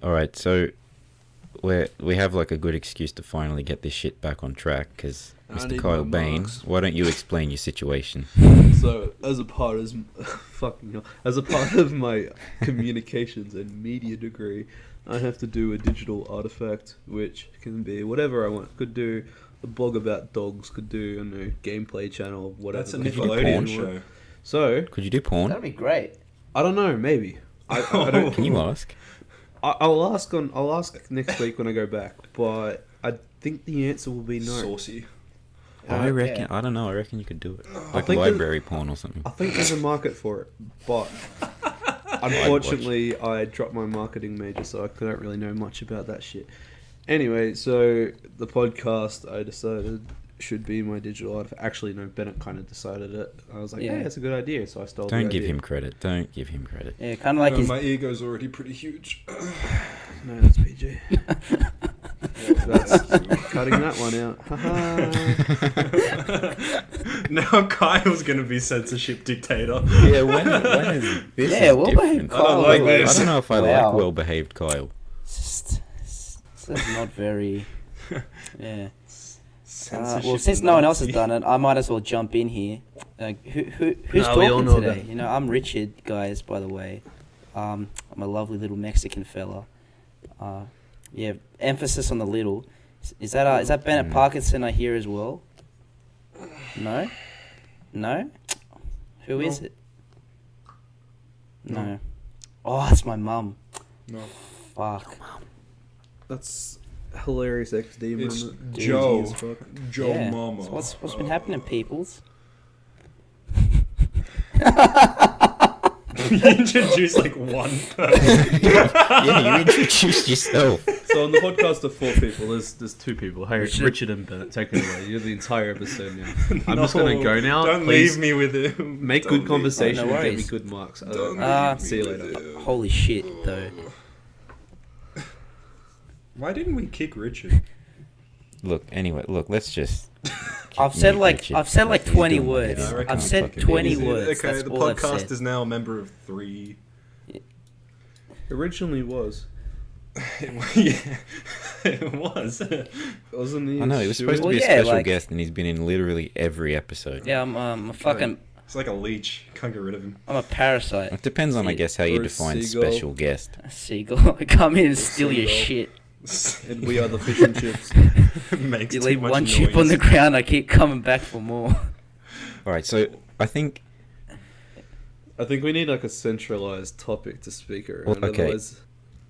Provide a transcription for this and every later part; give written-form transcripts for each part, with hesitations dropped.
All right, so we have like a good excuse to finally get this shit back on track because Mr. Kyle Bain, why don't you explain your situation? So, as a part of fucking hell, as a part of my communications and media degree, I have to do a digital artifact, which can be whatever I want. Could do a blog about dogs. Could do gameplay channel, whatever. That's a Nickelodeon show. So, Could you do porn? That'd be great. I don't know. Maybe I don't. Can you ask? I'll ask next week when I go back, but I think the answer will be no. Saucy. I reckon. yeah. I don't know. I reckon you could do it, like think library porn or something. I think there's a market for it, but unfortunately, I dropped my marketing major, so I don't really know much about that shit. Anyway, so the podcast I decided should be my digital artifact. Actually, no, Bennett kind of decided it. I was like, Yeah. hey, that's a good idea, so I stole the Don't give idea. him credit. Don't give him credit. Yeah, kind of like his. My ego's already pretty huge. No, that's PG. That's cutting that one out. Now Kyle's gonna be censorship dictator. Yeah, when is this? Yeah, is what different. I don't like this. I don't know if I Wow. like well-behaved Kyle. That's not very. Yeah. Censorship Well, since no one else has Nazi. done it, I might as well jump in here. Who's No, we all talking know today? that. You know, I'm Richard, guys. By the way, I'm a lovely little Mexican fella. Yeah, emphasis on the little. Is that Bennett Parkinson I hear as well? No. Who is it? No. Oh, it's my mum. No. Fuck. That's hilarious XD It's moment. Joe. As fuck. Joe Yeah. Mama. So what's been happening, peoples? You introduced like one person. Yeah, you introduced yourself. So on the podcast of 4 people, there's 2 people. Hey, Richard. Richard and Bennett, take it away. You're the entire episode now. I'm No, just gonna go now. Don't Please leave me with him. make Don't good leave- conversation no and get me worries. good marks. Don't See you leave me later. with him. Holy shit, though. Why didn't we kick Richard? Look, let's just. I've said mute like Richard. I've said like He's 20 doing my head words. in. I I've can't said fucking 20 believe it. words. Okay, That's the all I've podcast said. is now a member of 3. Originally was. Yeah, it was. Wasn't he? I know he was supposed to Well, be a yeah, special like- guest, and he's been in literally every episode. Yeah, I'm a fucking It's like a leech. Can't get rid of him. I'm a parasite. It depends on, I See- guess, how you Or a define seagull. special guest. A seagull. Come in and steal your Seagull. shit. And we are the fish and chips. Makes You too leave much one noise. chip on the ground, I keep coming back for more. All right, so I think I think we need like a centralized topic to speak around. Well, okay. Otherwise,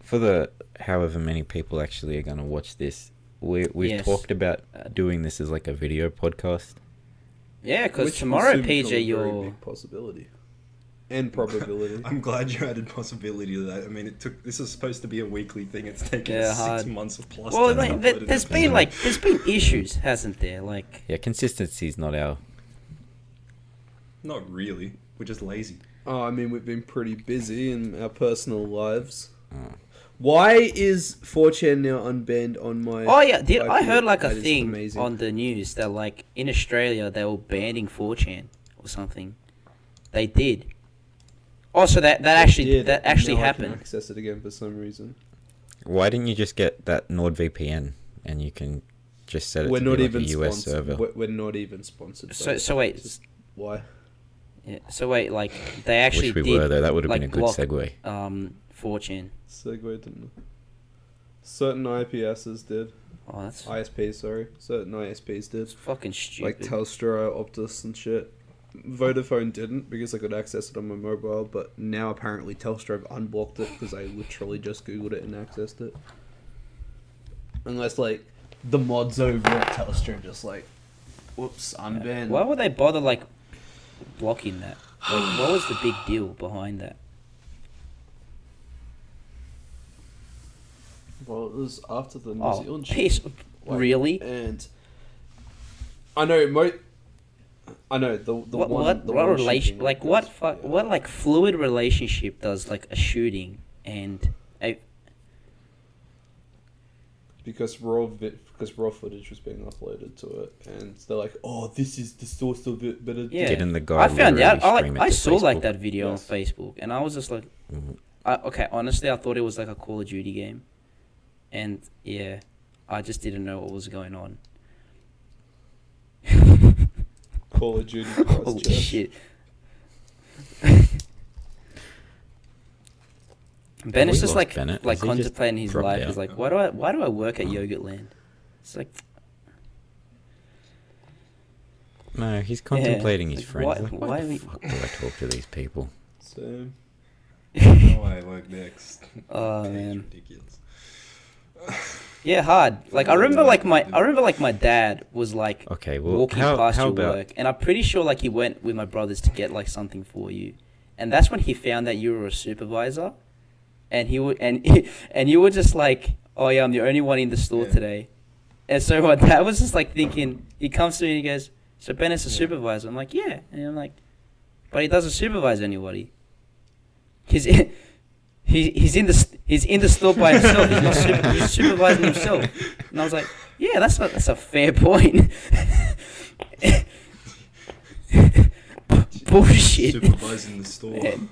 for the however many people actually are going to watch this, we've Yes. talked about doing this as like a video podcast. Yeah, because which tomorrow, will soon become PJ, a very you're big possibility and probability. I'm glad you added possibility to that. I mean, this is supposed to be a weekly thing. It's taken Yeah, 6 hard. months of plus. well. to Like, upload an there's been episode. like there's been issues, hasn't there? Like Yeah, consistency's not our. Not really. We're just lazy. Oh, I mean, we've been pretty busy in our personal lives. Oh. Why is 4chan now unbanned on my... oh yeah, I IP? heard like That a is thing amazing. on the news that like in Australia they were banning 4chan or something. They did. Oh, so that actually Did, that actually now I can happened. access it again for some reason. Why didn't you just get that NordVPN and you can just set it We're to not be like even a US sponsored. server? We're not even sponsored. So though. so wait, Just why? yeah, so wait, like they actually Wish we did were though. That would have like, been a good block, segue. 4chan. Segue didn't. Certain IPSs did. Oh, that's ISPs, sorry. Certain ISPs did. fucking stupid. Like Telstra, Optus, and shit. Vodafone didn't because I could access it on my mobile, but now apparently Telstra have unblocked it because I literally just googled it and accessed it. Unless like the mods over at Telstra just like, whoops, unbanned. Why would they bother like blocking that? Like, what was the big deal behind that? Well, it was after the New Oh, Zealand shit. piece. Like, Really? And I know I know the What one the what one relation? shooting Like was- what fuck? What like fluid relationship does like a shooting and a because raw footage was being uploaded to it, and they're like, "Oh, this is the source of it." But yeah? Didn't the guy I found out. literally stream it I to saw like Facebook? that video Yes. on Facebook, and I was just like, Okay, honestly, I thought it was like a Call of Duty game, and yeah, I just didn't know what was going on. Call of Duty Holy Christchurch. shit! Have Ben we is just lost Bennett? like Is he just contemplating his dropped life. out? He's like, why do I work at Yogurt Land? It's like, No, he's contemplating his like, friends. why- He's like, why why the we- fuck do I talk to these people? So, No way, like next. Oh, It's man. ridiculous. yeah, hard. Like I remember like my dad was like Okay, well, walking how past your about work, and I'm pretty sure like he went with my brothers to get like something for you, and that's when he found that you were a supervisor, and he would and you were just like, oh yeah, I'm the only one in the store Yeah. today, and so my dad was just like thinking. He comes to me and he goes, so Bennett's a Yeah. supervisor. I'm like, yeah, and I'm like, but he doesn't supervise anybody. He's he's in the store by himself. He's not he's supervising himself. And I was like, yeah, that's a fair point. Bullshit. Supervising the store. Man.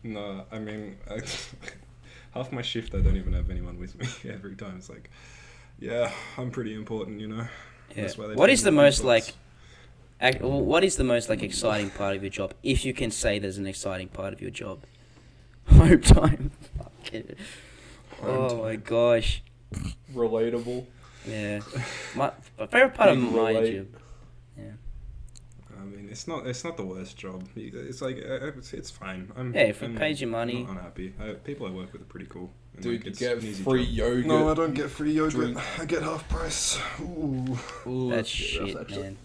No, I mean, half my shift I don't even have anyone with me. Every time it's like, yeah, I'm pretty important, you know. Yeah. That's why they What pay is me the big most bucks. what is the most like exciting part of your job? If you can say there's an exciting part of your job. Home time. Fuck it. Home Oh my time. gosh. relatable. Yeah. My favorite part of Big my relate. job. Yeah. I mean, it's not the worst job. It's like it's fine. Yeah, if it I'm pays you money. not unhappy. People I work with are pretty cool. And, Dude, like, you it's get an easy free job. yogurt. No, I don't get free yogurt. drink. I get half price. Ooh. Ooh, That's yeah, shit, actually- man.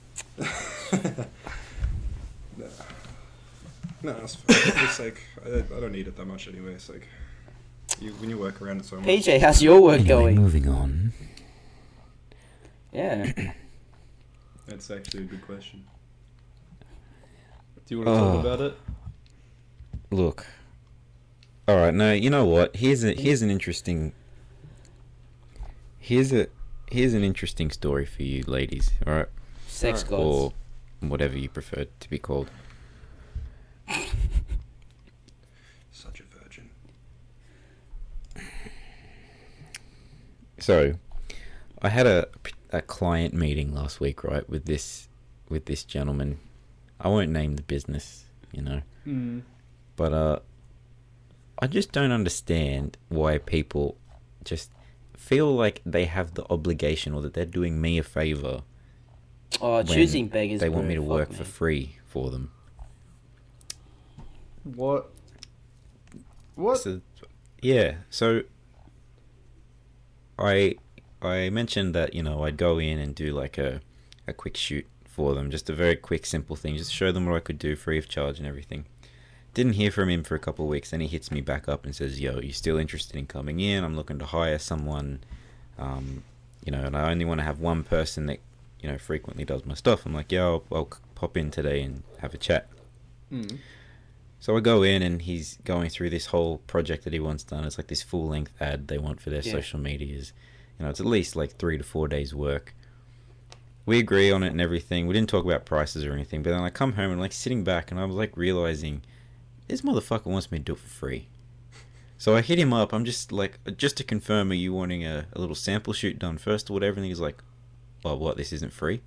No, it's fine. It's like I don't need it that much anyway. It's like when you work around it so much. PJ, how's your work Anyway, going? moving on. Yeah. That's actually a good question. Do you want to talk Oh. about it? Look. All right. No, you know what? Here's an interesting. Here's an interesting story for you, ladies. All right, Sex Alright. gods. or whatever you prefer to be called. Such a virgin. So, I had a client meeting last week, right, with this gentleman. I won't name the business, you know, but I just don't understand why people just feel like they have the obligation or that they're doing me a favor Oh, when choosing beggars. they want bro, me to fuck work me. for free for them. What? What? So, yeah, so I mentioned that, you know, I'd go in and do like a quick shoot for them, just a very quick, simple thing, just show them what I could do free of charge and everything. Didn't hear from him for a couple of weeks, then he hits me back up and says, yo, you still interested in coming in? I'm looking to hire someone, you know, and I only want to have one person that, you know, frequently does my stuff. I'm like, yo, I'll pop in today and have a chat. Mm. So I go in and he's going through this whole project that he wants done. It's like this full-length ad they want for their Yeah. social medias. You know, it's at least like 3 to 4 days work. We agree on it and everything. We didn't talk about prices or anything. But then I come home and like sitting back and I was like realizing this motherfucker wants me to do it for free. So I hit him up. I'm just like, just to confirm, are you wanting a little sample shoot done first or whatever? And he's like, oh, what? This isn't free?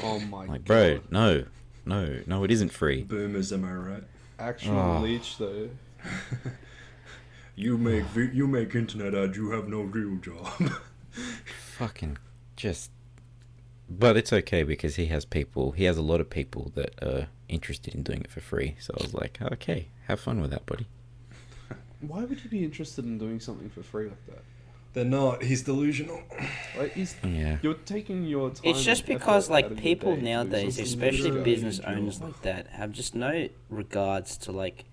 Oh my I'm like, god. bro, no, it isn't free. Boomers, am I right? Actual Oh. leech though. You make internet ads. You have no real job. Fucking just. But it's okay because he has a lot of people that are interested in doing it for free. So I was like, okay, have fun with that, buddy. Why would you be interested in doing something for free like that? They're not. He's delusional. Like, Yeah. you're taking your time. It's just and because effort out like of your people day to do nowadays, something especially you don't business enjoy. owners like that, have just no regards to like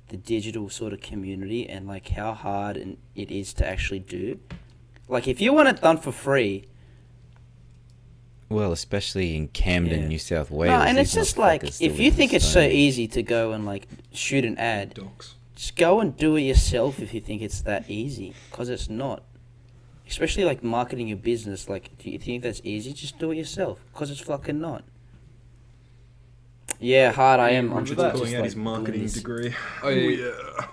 the digital sort of community and like how hard it is to actually do. Like if you want it done for free, Well, especially in Camden, Yeah. New South Wales. no, and these it's just like motherfuckers still if you live in think it's so Stone Age. easy to go and like shoot an ad, Docs. just go and do it yourself if you think it's that easy, because it's not. Especially like marketing your business, like do you think that's easy? Just do it yourself, because it's fucking not. Yeah, hard. I am. I'm Remember just that? Pulling out like his marketing doing this. degree. Oh, Oh yeah. yeah.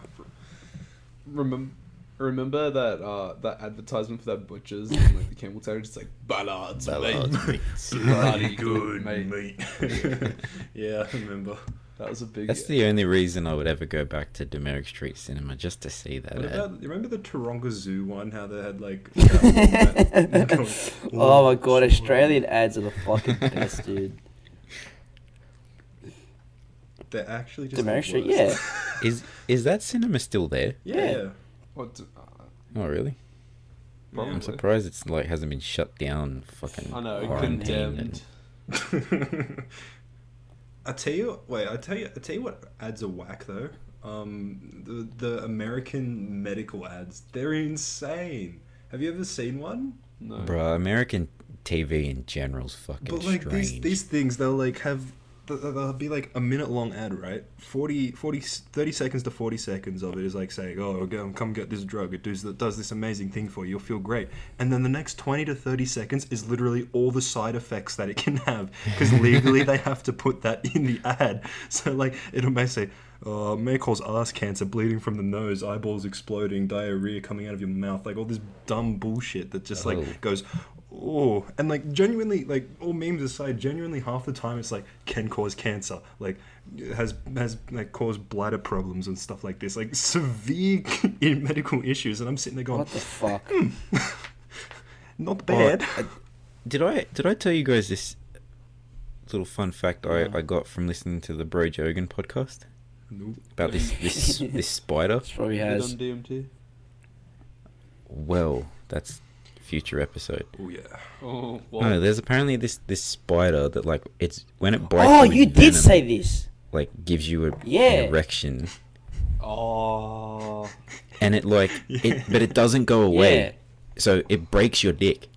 Remember that that advertisement for that butcher's and like the camel toe, just like Ballard's mate. Bloody good, mate. Yeah, I remember. That was a big. That's the only reason I would ever go back to Demerik Street Cinema, just to see that What ad. about, you remember the Taronga Zoo one? How they had like. Oh my god, Australian ads are the fucking best, dude. They're actually just. Demerik the Street, worst. yeah. Is that cinema still there? Yeah. What? Oh, really? Probably. I'm surprised it's like hasn't been shut down. Fucking. I know, quarantined condemned. I tell you what ads are whack though. The American medical ads, they're insane. Have you ever seen one? No. Bro, American TV in general's fucking But like strange. these things, they'll like have they'll be like a minute long ad, right? 30 seconds to 40 seconds of it is like saying, oh, come get this drug, it does this amazing thing for you, you'll feel great. And then the next 20 to 30 seconds is literally all the side effects that it can have, because legally they have to put that in the ad. So like it'll may say, may cause ass cancer, bleeding from the nose, eyeballs exploding, diarrhea coming out of your mouth, like all this dumb bullshit that just Oh. like goes, oh, and like genuinely, like all memes aside, genuinely half the time it's like can cause cancer, like has like caused bladder problems and stuff like this, like severe medical issues, and I'm sitting there going, What the fuck? not bad. Did I tell you guys this little fun fact I got from listening to the Bro Jogan podcast Nope. about this spider? It's probably Hit on has. DMT. Well, that's future episode. Oh yeah. Oh, No, there's apparently this spider that like it's when it bites Oh, you, you its did venom, say this. like gives you Yeah. an erection, Oh. and it like Yeah. but it doesn't go away, Yeah. so it breaks your dick.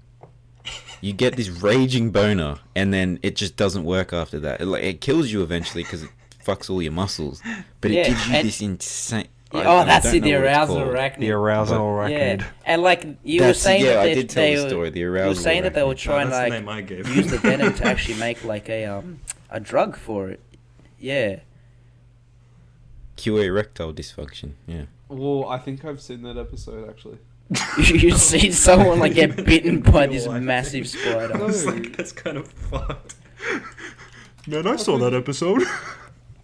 You get this raging boner, and then it just doesn't work after that. It kills you eventually because it fucks all your muscles, but Yeah, it gives you and- this insane. Oh, that's don't it. The know what it's arousal called. arachnid. The arousal Yeah, arachnid. and like you were That's- saying yeah, that I did tell they the were- story. The you were arousal saying that they were arachnid. trying That's to the like name I gave. use the venom to actually make like a drug for it. Yeah. Cure erectile dysfunction. Yeah. Well, I think I've seen that episode actually. You see someone like get bitten by Real this life. massive spider. No. It's like, that's kind of fucked. Man, I saw that episode.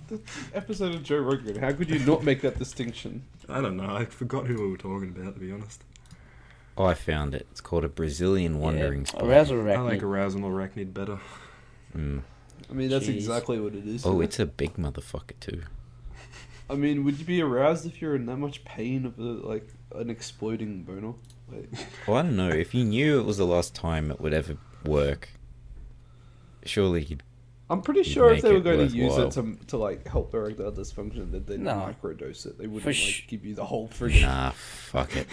The episode of Joe Rogan. How could you not make that distinction? I don't know. I forgot who we were talking about, to be honest. Oh, I found it. It's called a Brazilian wandering Yeah. spider. Arousal I like arachnid. arousal arachnid better. Mm. I mean, that's Jeez. exactly what it is. Oh, isn't it's a big motherfucker too. I mean, would you be aroused if you're in that much pain of an exploding boner? Like, Well, I don't know. If you knew it was the last time it would ever work, surely you'd. I'm pretty You'd sure if make they were it going to use it worthwhile. to like help erectile dysfunction, that they'd No. microdose it. They wouldn't For like give you the whole friggin'. Nah, fuck it.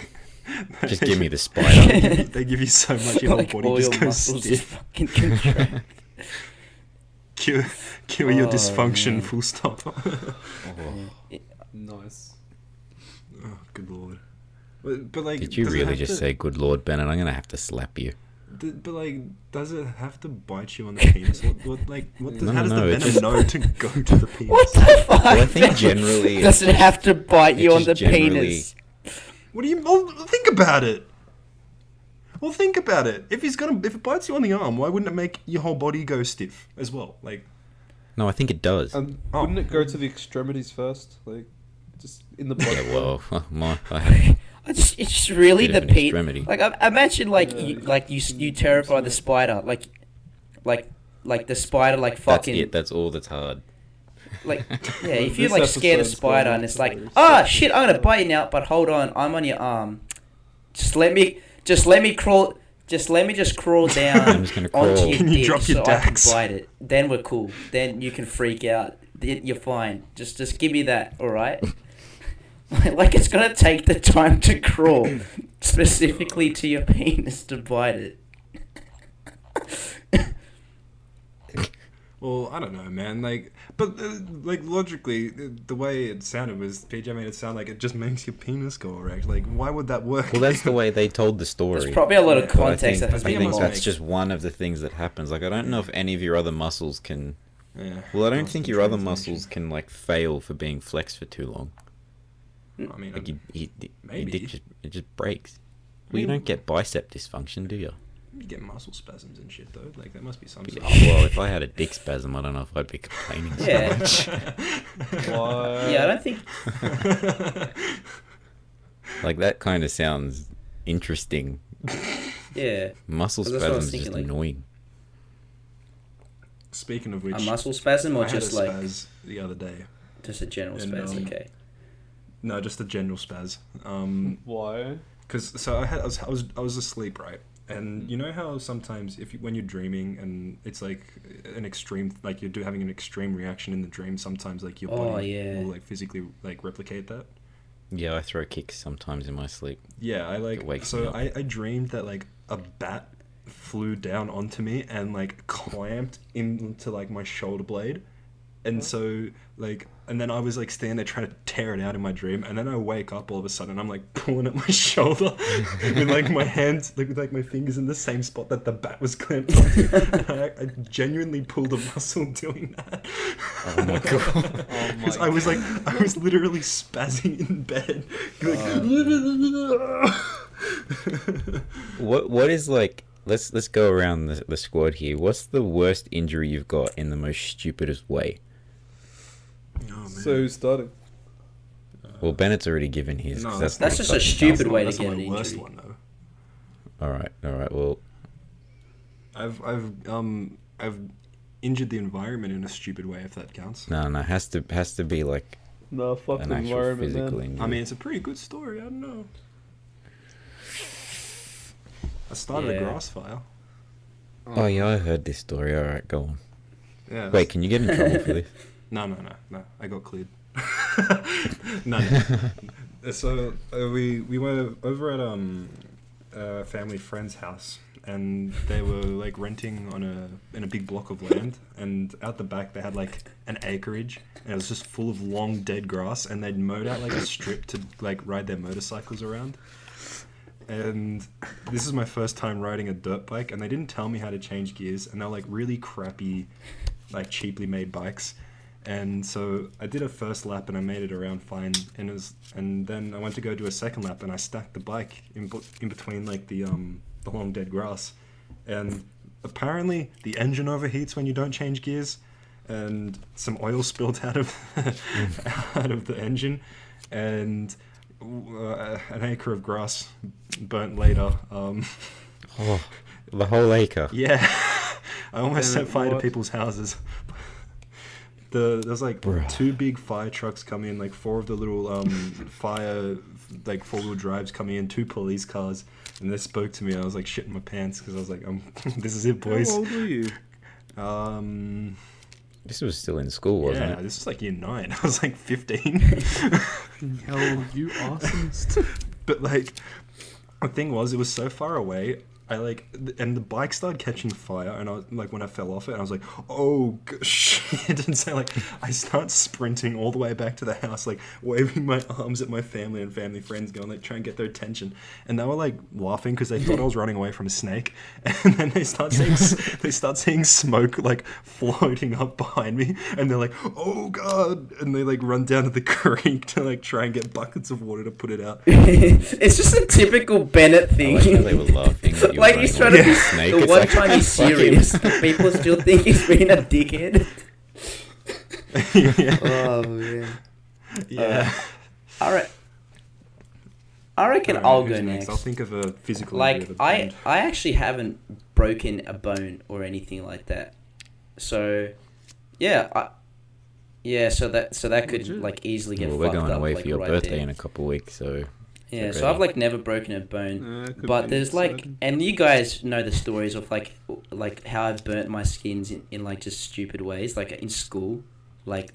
Just give me the spider. They give you so much, your whole Like body all just your goes muscles just stiff. fucking contract. Cure your Oh, dysfunction, man. full stop. Nice. Oh, good lord. But like, Did you does it really have just to- say "Good Lord, Bennett"? I'm gonna have to slap you. But like, does it have to bite you on the penis? What does, No, how does no, the it venom just- know to go to the penis? What the fuck? Well, I think generally Does it have to bite it you on the just generally- penis? What do you? Well, think about it. Well, think about it. If it bites you on the arm, why wouldn't it make your whole body go stiff as well? Like, No, I think it does. Oh. Wouldn't it go to the extremities first? Like, just in the body? Yeah, well, I have It's just really Bit the of an penis. extremity. Like I imagine, like Yeah. you terrify the spider, like the spider, like that's fucking, it. That's all that's hard. like yeah. If you This like scare the episode's spider going and it's like, hilarious. oh shit, I'm gonna bite you now, but hold on, I'm on your arm. Just let me crawl. Just let me just crawl down I'm just gonna crawl. onto your Can you dick drop so your I can dax? bite it. Then we're cool. Then you can freak out. You're fine. Just give me that, all right? Like it's gonna take the time to crawl specifically to your penis to bite it. well, I don't know, man. Like, but like logically, the way it sounded was PJ made it sound like it just makes your penis go erect. Like, why would that work? Well, that's the way they told the story. There's probably a lot of But context that I has think think been must that's lost. just one of the things that happens. Like, I don't know if any of your other muscles can Yeah. Well, I don't Lost think in your other translation. muscles can like fail for being flexed for too long. I mean, Like maybe. it just breaks. Well, you don't get bicep dysfunction, do you? you get muscle spasms and shit though. Like there must be some. Oh, sort well, if I had a dick spasm, I don't know if I'd be complaining so Yeah. much. What? Yeah, I don't think. Like that kind of sounds interesting. Yeah, Muscle That's what I was spasm is just thinking, like- annoying. Speaking of which, a muscle spasm or I had just a like spaz the other day. just a general And, spasm. Okay. No, just a general spaz. Why? Because I was asleep, right? And you know how sometimes when you're dreaming and it's like an extreme, like having an extreme reaction in the dream, sometimes like your Oh, body yeah. will like physically like replicate that. Yeah, I throw kicks sometimes in my sleep. Yeah, It wakes me so up. I dreamed that like a bat flew down onto me and like clamped into like my shoulder blade. And so like and then I was like standing there trying to tear it out in my dream, and then I wake up all of a sudden and I'm like pulling at my shoulder with like my hands like with like my fingers in the same spot that the bat was clamped onto. And I genuinely pulled a muscle doing that. Oh my god. Oh my 'Cause I was literally spazzing in bed. What is like? Let's go around the squad here. What's the worst injury you've got in the most stupidest way? Oh, man. So who's starting? Well, Bennett's already given his. 'cause No, that's That's the just a fucking stupid tough way one. to That's get not an my worst injury. one though. All right. Well, I've injured the environment in a stupid way, if that counts. no, has to be like No, fuck an the actual environment, physical man. injury. I mean, it's a pretty good story. I don't know. I started Yeah. a grass fire. Oh yeah, I heard this story. All right, go on. Yeah. Wait, can you get in trouble for this? No. I got cleared. No. So we were over at a family friend's house, and they were like renting in a big block of land, and out the back they had like an acreage, and it was just full of long dead grass, and they'd mowed out like a strip to like ride their motorcycles around. And this is my first time riding a dirt bike, and they didn't tell me how to change gears, and they're like really crappy, like cheaply made bikes. And so I did a first lap and I made it around fine, and then I went to go do a second lap and I stacked the bike in between like the long dead grass, and apparently the engine overheats when you don't change gears, and some oil spilled out of the engine, and an acre of grass burnt later. Oh, the whole acre. Yeah, I almost Damn set it, fire to what? people's houses. There's like Bruh. 2 big fire trucks coming in, like 4 of the little fire like 4-wheel drives coming in, 2 police cars, and they spoke to me. And I was like shitting my pants because I was like, this is it, boys. How old were you? This was still in school, wasn't Yeah, it? this was like year 9. I was like 15. Hell, you arsonist. But like, the thing was, it was so far away. And the bike started catching fire, and I was like, when I fell off it, I was like, oh shit! And so like, I start sprinting all the way back to the house, like waving my arms at my family and family friends, going like, try and get their attention. And they were like laughing because they thought I was running away from a snake. And then they start seeing smoke like floating up behind me, and they're like, oh god! And they like run down to the creek to like try and get buckets of water to put it out. It's just a typical Bennett I thing. like how they were laughing. That you were Like he's running trying to away be from a snake. the It's one like, time he's fuck him. serious, people still think he's being a dickhead. Yeah. Oh man. Yeah. I reckon Alright, I'll who's go next. I'll think of a physical Like injury of a I band. actually haven't broken a bone or anything like that. So yeah, so that could Legit. like easily get Well, fucked we're going up, away like, for your right birthday there. in a couple of weeks, so Yeah, get so ready. I've like never broken a bone. Could But be there's like, exciting. and you guys know the stories of like how I've burnt my skins in like just stupid ways, like in school, like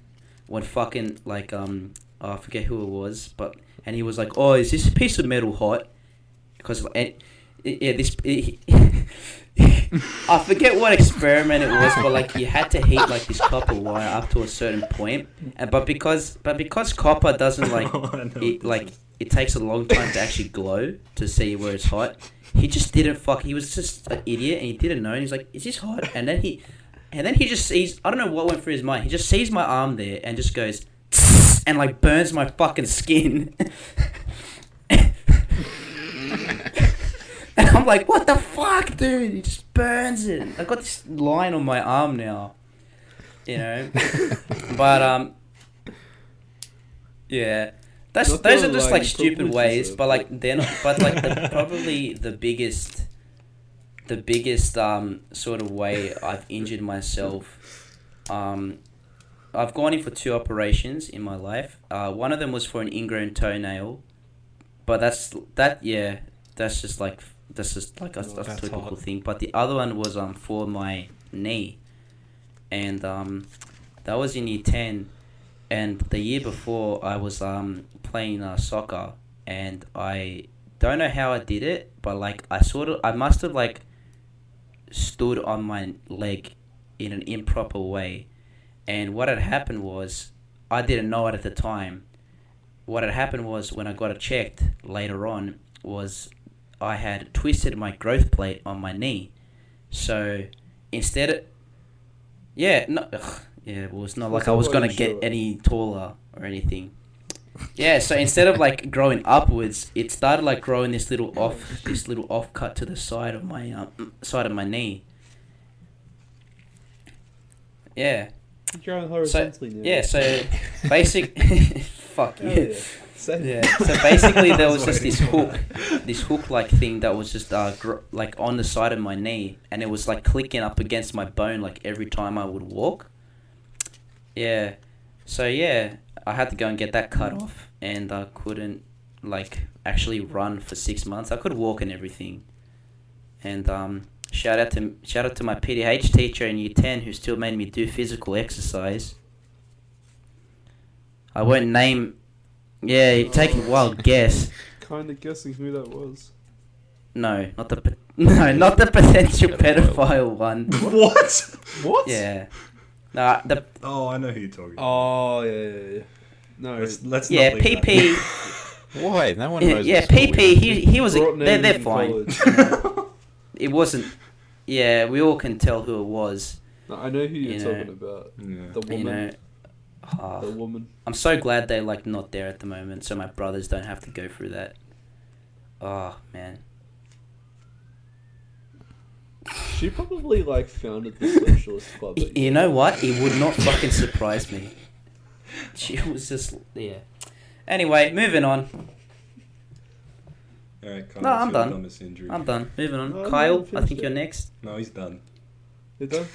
when fucking like I forget who it was, but and he was like, oh, is this piece of metal hot? Because I forget what experiment it was, but like you had to heat like this copper wire up to a certain point, and but because copper doesn't like Oh, I know what it this like is. it takes a long time to actually glow to see where it's hot. He just didn't fuck. He was just an idiot and he didn't know. And he's like, "Is this hot?" And then And then he just sees, I don't know what went through his mind. He just sees my arm there and just goes, "Tss," and like burns my fucking skin. And I'm like, what the fuck, dude? He just burns it. I've got this line on my arm now. You know? But, yeah. Those Not are gonna just lie, like you stupid probably ways, deserve but like it. they're not, but like probably the biggest sort of way I've injured myself. I've gone in for 2 operations in my life. One of them was for an ingrown toenail, but that's just like a That's typical hard. thing. But the other one was for my knee, and that was in year 10, and the year before I was playing soccer, and I don't know how I did it, but like I must have like stood on my leg in an improper way, and what had happened was I didn't know it at the time. What had happened was when I got it checked later on was I had twisted my growth plate on my knee, so instead of it was not like I was gonna get any taller or anything. Yeah, so instead of like growing upwards, it started like growing this little off cut to the side of my knee. Yeah. You're on So horizontally now. yeah, so basic. Fuck Hell you. yeah. Same. Yeah. So basically, there was just this hook like thing that was just like on the side of my knee, and it was like clicking up against my bone like every time I would walk. Yeah. So yeah, I had to go and get that cut off, and I couldn't like actually run for 6 months. I could walk and everything, and shout out to my PDH teacher in year 10 who still made me do physical exercise. I won't name. Yeah, you take a wild guess. Kind of guessing who that was. No, not the potential pedophile one. What? What? Yeah. No, the Oh, I know who you're talking about. Oh yeah. No. Let's yeah not leave PP. Why? No one knows. Yeah, what school we PP. went He was. brought They're names in fine. college. It wasn't. Yeah, we all can tell who it was. No, I know who you're You know. talking about. Yeah. The woman. You know. The woman. I'm so glad they're like not there at the moment, so my brothers don't have to go through that. Oh man. She probably like founded the socialist club. You know what? It would not fucking surprise me. She was just yeah. Anyway, moving on. Alright, Kyle, No, what's I'm your done. dumbest injury? I'm done. Moving on. No, Kyle, no, I finish think it. you're next. No, he's done. You done?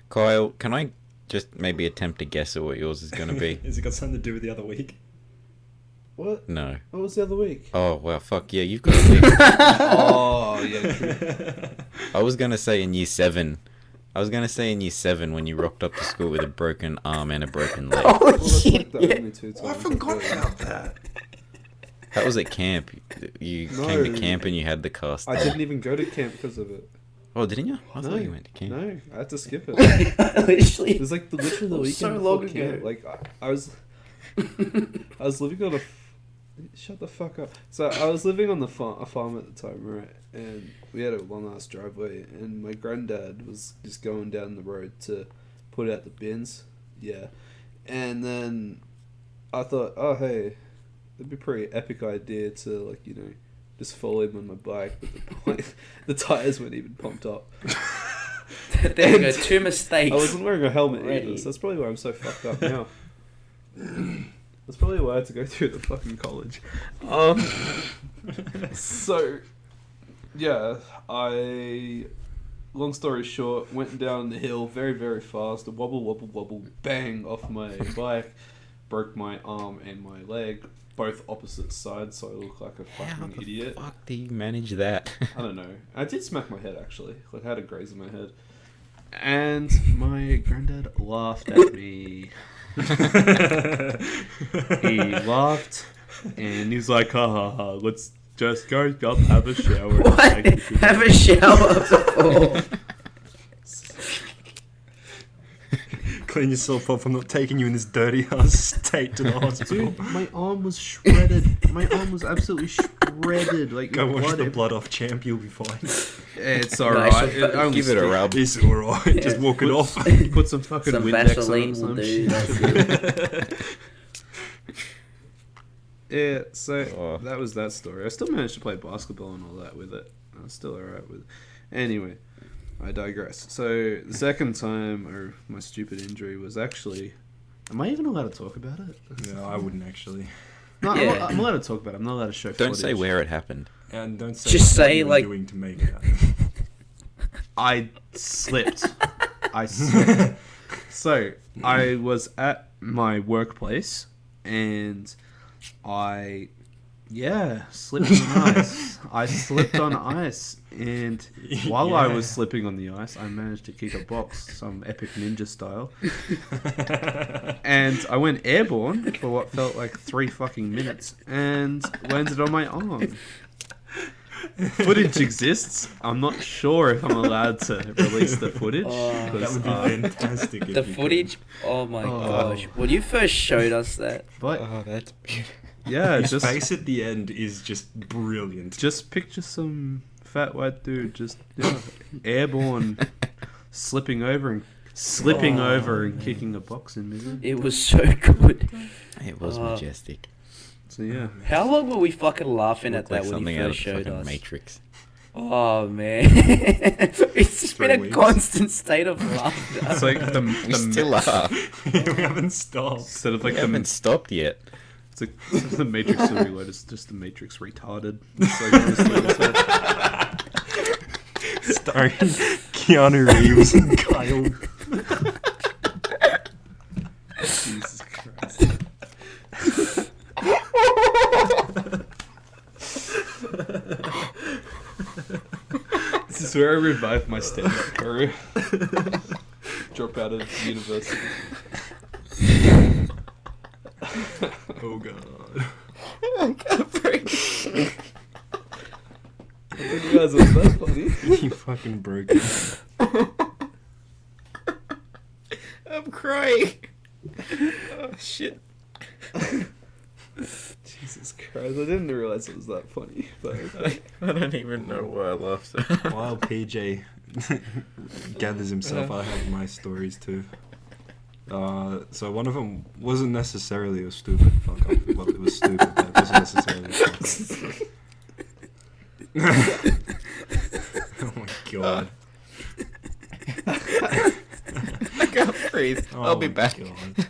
Kyle, can I just maybe attempt to guess at what yours is going to be? Has it got something to do with the other week? What? No. What was the other week? Oh, well, fuck yeah, you've got a week. Oh yeah, true. I was going to say in year 7. I was going to say in year 7 when you rocked up to school with a broken arm and a broken leg. Oh Well, that's shit! like that only 2 times. I forgot about that. That was at camp. You No. came to camp and you had the cast. I didn't even go to camp because of it. Oh, didn't you? I No. thought you went to camp. No, I had to skip it. Literally. It was like literally the That was weekend so before long camp. ago. Like I was living on a. Shut the fuck up. So I was living on a farm at the time, right? And we had a long ass driveway, and my granddad was just going down the road to put out the bins. Yeah, and then I thought, oh hey, it'd be a pretty epic idea to just follow him on my bike, but the tires weren't even pumped up. There you go. 2 mistakes. I wasn't wearing a helmet Already. either, so that's probably why I'm so fucked up now. That's probably why I had to go through the fucking college. So, yeah, long story short, went down the hill very, very fast, a wobble, wobble, wobble, bang off my bike, broke my arm and my leg, both opposite sides, so I look like a How fucking the idiot. fuck do you manage that? I don't know. I did smack my head actually. Like I had a graze in my head. And my granddad laughed at me. He laughed and he's like, ha ha ha, let's just go up, have a shower. and What? take a shit." Have a shower before. clean yourself up. I'm not taking you in this dirty ass state to the hospital. Dude, my arm was shredded. My arm was absolutely shredded. Like, Go wash the blood. blood off, champ. You'll be fine. It's Nice. alright. Give it a rub. It's alright. Just walk it off. Put some fucking Some Windex Vaseline on will some do. shit. That's it. Yeah, so Oh. that was that story. I still managed to play basketball and all that with it. I was still alright with it. Anyway, I digress. So the second time, or my stupid injury, was actually... Am I even allowed to talk about it? No, I wouldn't actually. No, Yeah. I'm allowed to talk about it. I'm not allowed to show Don't footage. say where it happened. And don't say Just what say, you were like- doing to make it happen. I slipped. I slipped. So, I was at my workplace, and I... Yeah, slipped on ice. I slipped on ice, and while I was Yeah. slipping on the ice, I managed to kick a box, some epic ninja style. And I went airborne for what felt like 3 fucking minutes, and landed on my arm. Footage exists. I'm not sure if I'm allowed to release the footage. Oh, That 'cause, would be fantastic. if The you could. footage. Oh my Oh. gosh! When you first showed us that, but Oh, that's beautiful. yeah, His just face at the end is just brilliant. just picture some fat white dude just airborne, slipping over and kicking a box in midair. it was so good. It was Oh. majestic. So yeah, How long were we fucking laughing at Looked like that when something you out first of the showed fucking us? Matrix. Oh man, it's just 3 been a weeks. constant state of laughter. it's like We still are. We haven't stopped. instead of We like haven't stopped yet. it's like the Matrix to reload. It's just the Matrix retarded. It's like, honestly, it's like- Starring Keanu Reeves and Kyle. Jesus Christ. This is where I revive my stand-up career. Drop out of university. Oh god. I can't breathe. I didn't realize it was that funny. You fucking broke it. I'm crying. Oh, shit. Jesus Christ, I didn't realize it was that funny. But I don't even know why I laughed so While PJ gathers himself, I have my stories too. So one of them wasn't necessarily a stupid fuck up. Well, it was stupid, but it wasn't necessarily a fuck up. Oh my god. I can't breathe. I'll be my back. God.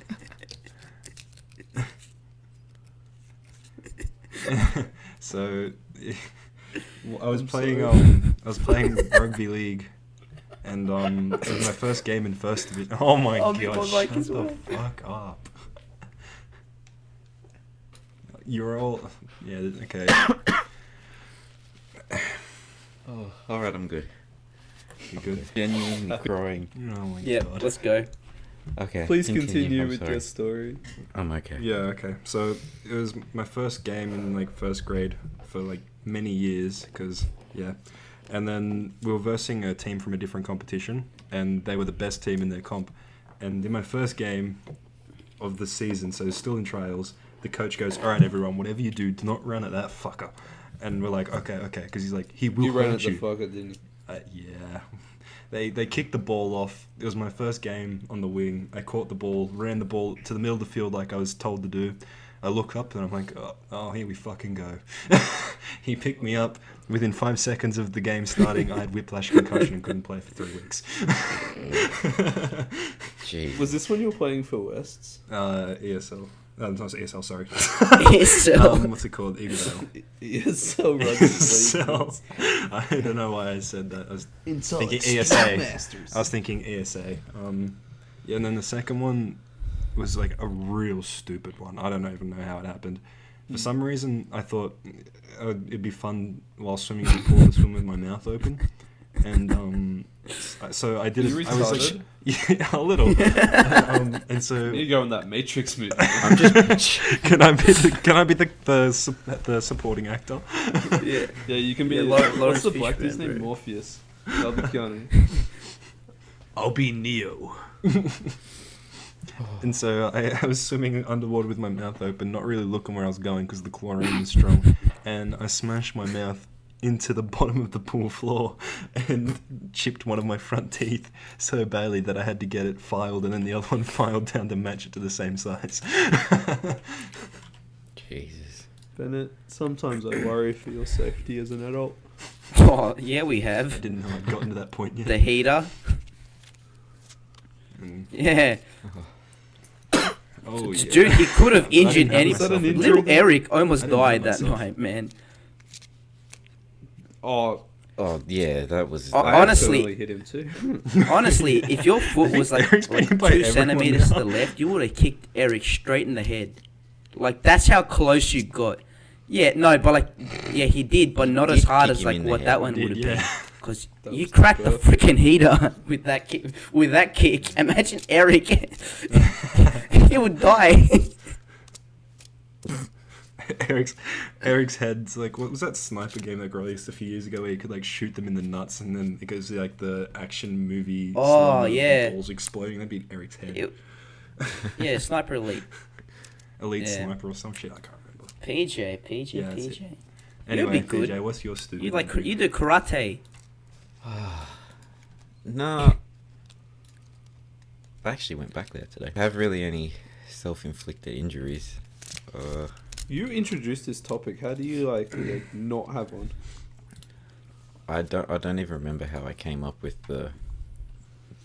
So I was playing rugby league, and it was my first game in first division. Oh my Oh, god! people Shut like this the one. fuck up! You're all okay. Oh, alright, I'm good. You good? Genuinely crying. Oh my Yeah, god. let's go. Okay. please continue I'm with sorry. your story. I'm okay. Yeah, okay. So it was my first game in like first grade for like many years, and then we were versing a team from a different competition, and they were the best team in their comp. And in my first game of the season, so still in trials, the coach goes, "All right, everyone, whatever you do not run at that fucker." And we're like, "Okay," because he's like, "He will You ran at hurt the you." fucker, didn't you? Yeah. They kicked the ball off. It was my first game on the wing. I caught the ball, ran the ball to the middle of the field like I was told to do. I look up and I'm like, oh, here we fucking go. He picked me up. Within 5 seconds of the game starting, I had whiplash concussion and couldn't play for 3 weeks. Jeez. Was this when you were playing for Wests? ESL. Not ESL, sorry. So, What's it called? Eagledale. ESL rugby ESL. I don't know why I said that. I was Intel thinking Extreme ESA. Masters. I was thinking ESA. Yeah, and then the second one was like a real stupid one. I don't even know how it happened. For some reason, I thought it'd be fun while swimming in the pool to swim with my mouth open. And so I did You it. I was retarded? like, yeah, a little. And so You go in that Matrix movie. I'm just. can I be the supporting actor? Yeah, you can be. Yeah, what's Lawrence the black dude's Fishburne, name? bro. Morpheus. That'll be Keanu. I'll be Neo. And so I was swimming underwater with my mouth open, not really looking where I was going because the chlorine was strong. And I smashed my mouth into the bottom of the pool floor and chipped one of my front teeth so badly that I had to get it filed and then the other one filed down to match it to the same size. Jesus. Bennett, sometimes I worry for your safety as an adult. Oh, yeah, we I have. didn't know I'd gotten to that point yet. The heater. Mm. Yeah. Oh, yeah. Dude, he could have injured didn't have any. myself in Little there. Eric almost I didn't died have that myself. night, man. Oh, Oh yeah, that was. Oh, I honestly- totally hit him too. Honestly, if your foot was like Eric's being by 2 everyone centimeters to now. the left, you would have kicked Eric straight in the head. Like, that's how close you got. Yeah, no, but like, yeah, he did, but not You as did hard kick as him like in the what head. that one Did, would have yeah. been. Because That you was cracked the perfect. freaking heater with that kick. With that kick, imagine Eric. He would die. Eric's head's like, what was that sniper game that got released a few years ago where you could like shoot them in the nuts and then it goes to like the action movie Oh, scene of yeah. balls exploding? That'd be Eric's head. It- yeah, Sniper Elite. Elite Yeah. sniper or some shit, I can't remember. PJ, Yeah, that's PJ. Anyway, be good. PJ, what's your stupid? You like injury? you do karate. No. I actually went back there today. I have really any self-inflicted injuries. You introduced this topic. How do you like not have one? I don't even remember how I came up with the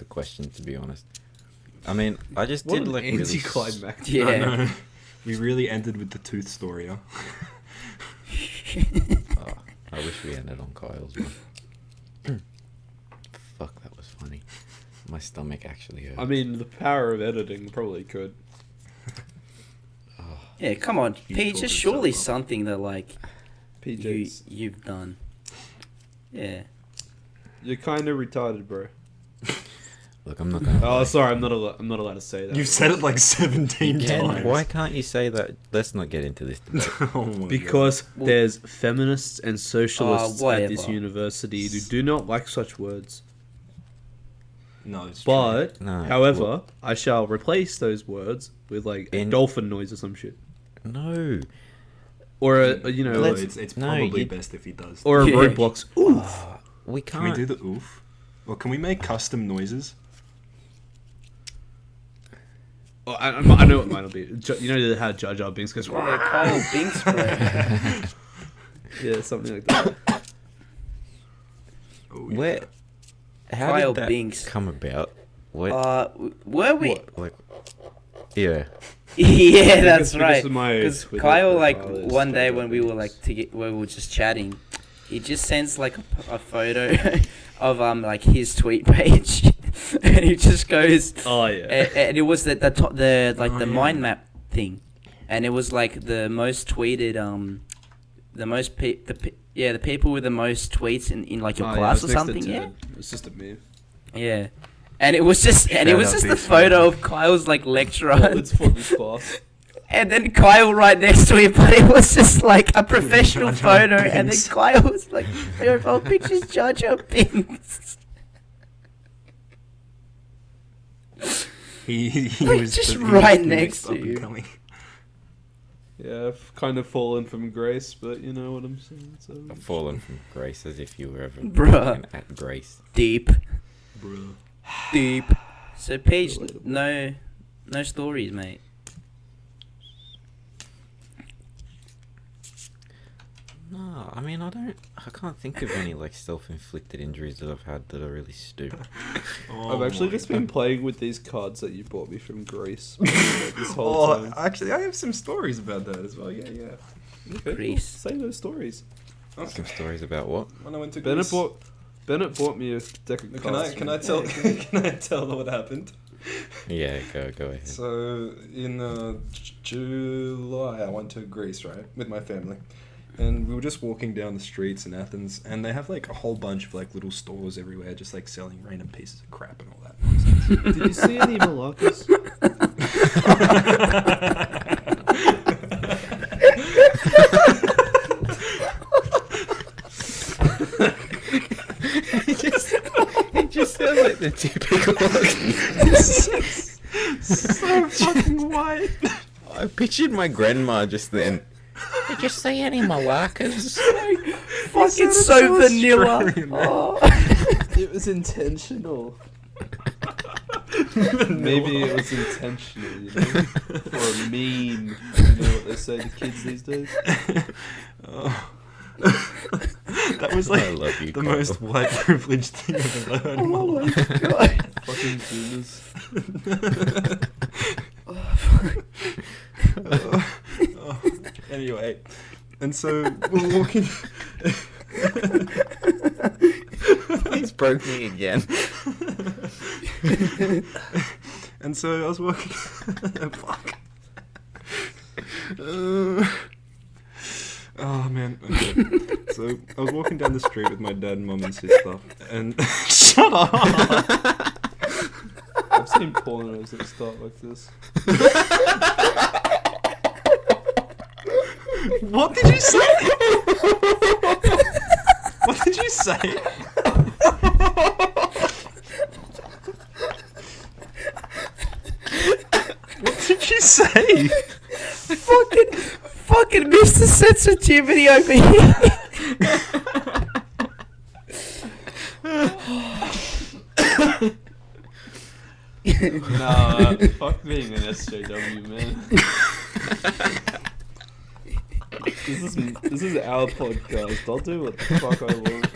question, to be honest. I mean, I just What did an like really anticlimactic. Yeah. I know. We really ended with the tooth story, huh? Oh, I wish we ended on Kyle's one. Fuck, that was funny. My stomach actually hurt. I mean, the power of editing probably could. Yeah, come on, You Pete. called Just yourself surely up. something that like PJs, you've done. Yeah. you're kind of retarded, bro. Look, I'm not gonna. Oh, sorry, I'm not allowed to say that. You've said it like 17 Again, times. why can't you say that? Let's not get into this debate. Oh my Because Well- there's feminists and socialists at this whatever. university who do not like such words. God. No, it's But, No, however, well- I shall replace those words with like a In- dolphin noise or some shit, No. or true. you know, No, let's- it's no, probably you- best if he does. or a Yeah. Roblox. Ooh, We Can we can't. do the oof? Or can we make custom noises? oh, I know what mine will be. You know how Jar Jar Binks goes. Yeah, Kyle Binks, bro. Yeah, something like that. Oh, yeah. Where? How Kyle did that Binks. come about? What? Were we? What? Like, yeah. Yeah, that's Because right. of my Because Twitter Kyle, like, profile is one day Jar Jar when we were Binks. like when we were just chatting, he just sends like a photo of like his tweet page, and he just goes, Oh yeah. and it was the Oh, mind yeah. map thing, and it was like the most tweeted the most the people with the most tweets in like your Oh, class it or was next to something, yeah. Ted. It's just a meme. Yeah. And it was just Shout out the Beast photo Man. of Kyle's like lecturer, It's for this class. and then Kyle right next to him, but it was just like a professional Jar Jar photo, and then Binks. Kyle was like, "Profile pictures Jar Jar Binks." He Like, was just he right was next to up and you. coming. Yeah, I've kind of fallen from grace, but you know what I'm saying. So I've fallen from grace as if you were ever Bruh. fucking at grace. Deep, Bro. deep. So Paige, Relatable. no stories, mate. No, I mean, I can't think of any like self-inflicted injuries that I've had that are really stupid. Oh I've actually my just God. been playing with these cards that you bought me from Greece this whole Oh, time. actually, I have some stories about that as well. Yeah, yeah. Okay, cool. Greece. Say those stories. Some stories about what? When I went to Bennett Greece. bought me a deck of cards. Can I tell can I tell what happened? Yeah, go ahead. So in July, I went to Greece, right, with my family, and we were just walking down the streets in Athens, and they have like a whole bunch of like little stores everywhere, just like selling random pieces of crap and all that nonsense. Did you see any Malakas? It just sounds like the typical. So fucking white. I pictured my grandma just then. Did you see any Malakas? Fucking so vanilla. Australian, man. Oh. It was intentional. Maybe it was intentional, you know? For a meme. You know what they say to kids these days? Oh. That was like I love you, the Kyle. most white privileged thing I've ever heard in my Oh my life. god. Fucking boomers. Oh, anyway, and so we're walking. He's broke me again. And so I was walking. Fuck. Oh man. Okay. So I was walking down the street with my dad, mum, and sister, and shut up. I've seen pornos that start like this. What did you say? What did you say? What did you say? Fucking Mr. Sensitivity over here. Nah, fuck being an SJW, man. This is our podcast. I'll do what the fuck I want.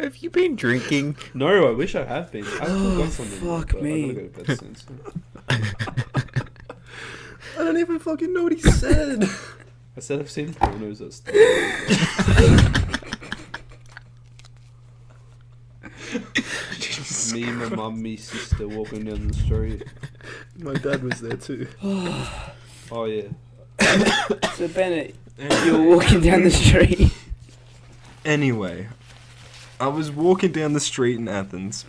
Have you been drinking? No, I wish I have been. I forgot something. fuck but me. I gotta go to bed soon. So. I don't even fucking know what he said. I said I've seen pornos that start like this. Me, my mum, me sister walking down the street. My dad was there too. Oh yeah. So Bennett, you were walking down the street. Anyway, I was walking down the street in Athens,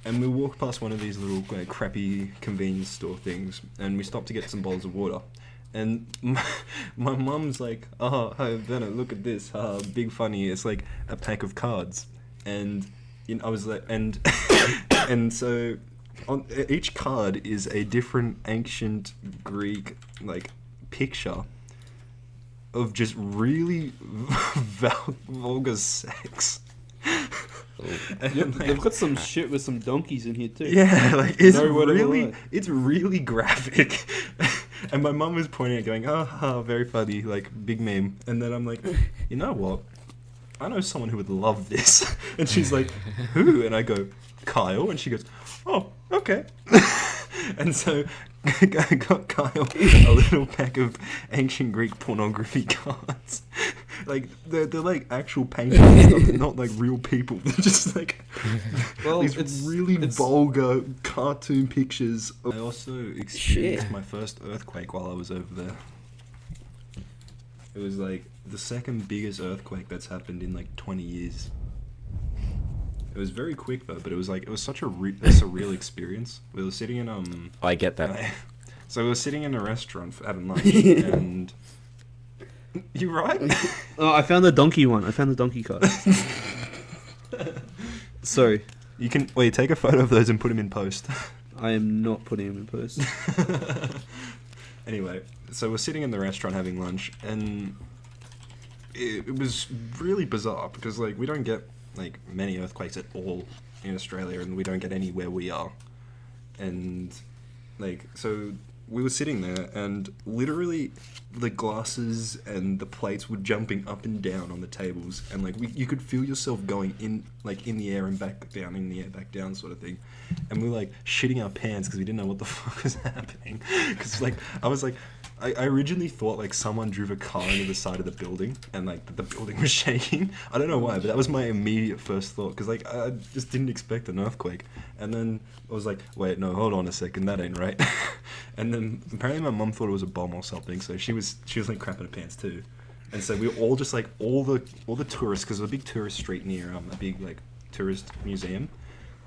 and we walked past one of these little crappy convenience store things, and we stopped to get some bowls of water. And my mum's like, "Oh, hey, Bennett, look at this, big funny. It's like a pack of cards." And I was like, and and so on each card is a different ancient Greek picture of just really vulgar sex. And, They've got some shit with some donkeys in here too. yeah, it's No word of a really, lie. it's really graphic. And my mum was pointing at, going, "Oh, very funny, big meme." And then I'm like, you know what? I know someone who would love this. And she's like, "Who?" And I go, "Kyle." And she goes, "Oh, okay." And so I got Kyle a little pack of ancient Greek pornography cards. They're like actual paintings and stuff. They're not like real people. They're just Well, these it's vulgar cartoon pictures. I also experienced Shit. my first earthquake while I was over there. It was the second biggest earthquake that's happened in 20 years. It was very quick though, but it was such a surreal experience. We were sitting in I get that. so we were sitting in a restaurant having lunch, and you right? Oh, I found the donkey one. I found the donkey card. Sorry, You can take a photo of those and put them in post. I am not putting him in post. Anyway, so we're sitting in the restaurant having lunch, and it was really bizarre because we don't get many earthquakes at all in Australia, and we don't get any where we are. And so we were sitting there, and literally the glasses and the plates were jumping up and down on the tables, and you could feel yourself going in in the air and back down, in the air back down, sort of thing. And we were shitting our pants because we didn't know what the fuck was happening. Because I originally thought someone drove a car into the side of the building, and the building was shaking. I don't know why, but that was my immediate first thought, because I just didn't expect an earthquake. And then I was like, wait, no, hold on a second, that ain't right. And then apparently my mum thought it was a bomb or something, so she was crapping her pants too. And so we were all just all the tourists, because there's a big tourist street near a big tourist museum.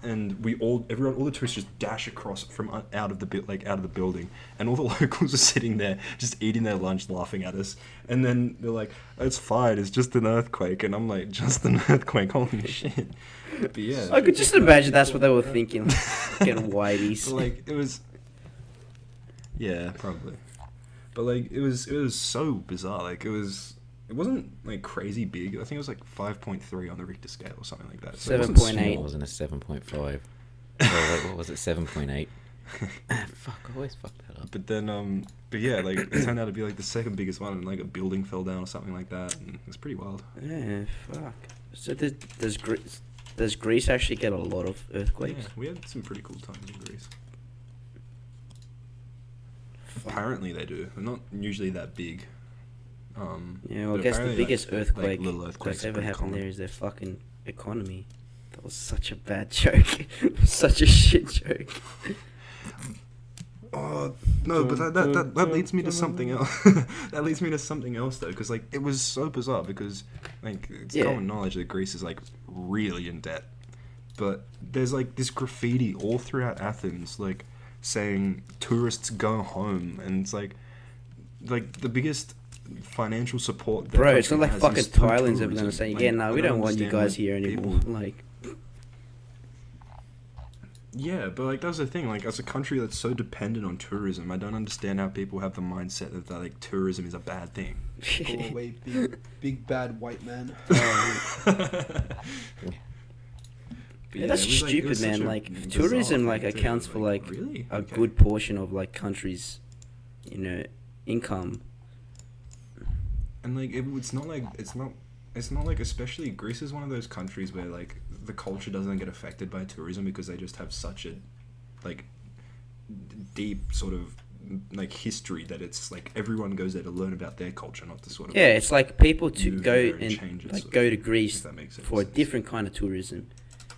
and all the tourists just dash across from out of the building, and all the locals are sitting there just eating their lunch, laughing at us. And then they're like, "It's fine, it's just an earthquake," and I'm like, "Just an earthquake? Holy shit!" But yeah, I could just imagine that's what they were thinking. Getting whiteys. like it was. Yeah, probably. But like it was so bizarre. Like it wasn't like crazy big. I think it was like 5.3 on the Richter scale or something like that. So it wasn't 7.8. It wasn't a 7.5. Or like, what was it? 7.8. Fuck, I always fuck that up. But then but yeah, like it turned out to be like the second biggest one, and like a building fell down or something like that, and it's pretty wild. Yeah, fuck. So does Greece actually get a lot of earthquakes? Yeah, we had some pretty cool times in Greece. Apparently they do. They're not usually that big. Yeah, well, I but guess the apparently, biggest like, earthquake little earthquakes that's are ever pretty happened common. there is their fucking economy. That was such a bad joke. Such a shit joke. Oh no, but that leads me to something else. That leads me to something else though, because like it was so bizarre because like it's Yeah. common knowledge that Greece is like really in debt, but there's like this graffiti all throughout Athens, like saying tourists go home, and it's like the biggest financial support. their Bro, it's not country like has is fucking through Thailand's ever tourism. gonna say, Like, yeah, no, I we don't want you understand, guys like, here anymore. people- Like, Yeah, but like that's the thing. Like as a country that's so dependent on tourism, I don't understand how people have the mindset that like tourism is a bad thing. Go away, big bad white man. But yeah, that's it was, like, it stupid, was such man. a Like, bizarre tourism like thing, too. accounts for like really? a Okay. good portion of like countries, income. And like it's not like especially Greece is one of those countries where like the culture doesn't get affected by tourism because they just have such a like deep sort of like history that it's like everyone goes there to learn about their culture, not to sort of Yeah, it's like people to move go there and and change it, like sort go of, to if Greece that makes any for a sense. different kind of tourism.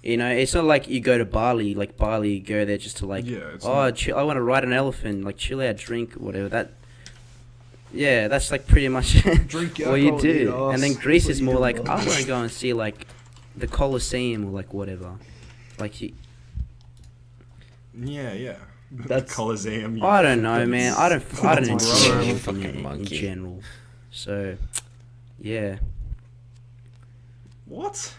It's not like you go to Bali. Like Bali, you go there just to like, Yeah, it's oh, not- I want to ride an elephant, like chill out, drink, whatever. Yeah, that's like pretty much Drink what you alcohol, do. eat And then ass. Greece That's is what you more do, like, bro. I want to go and see like the Colosseum or like whatever. Like yeah. That's- Colosseum. I don't know, that man. is- I don't Bro, enjoy you anything fucking in monkey. general. So, yeah. What?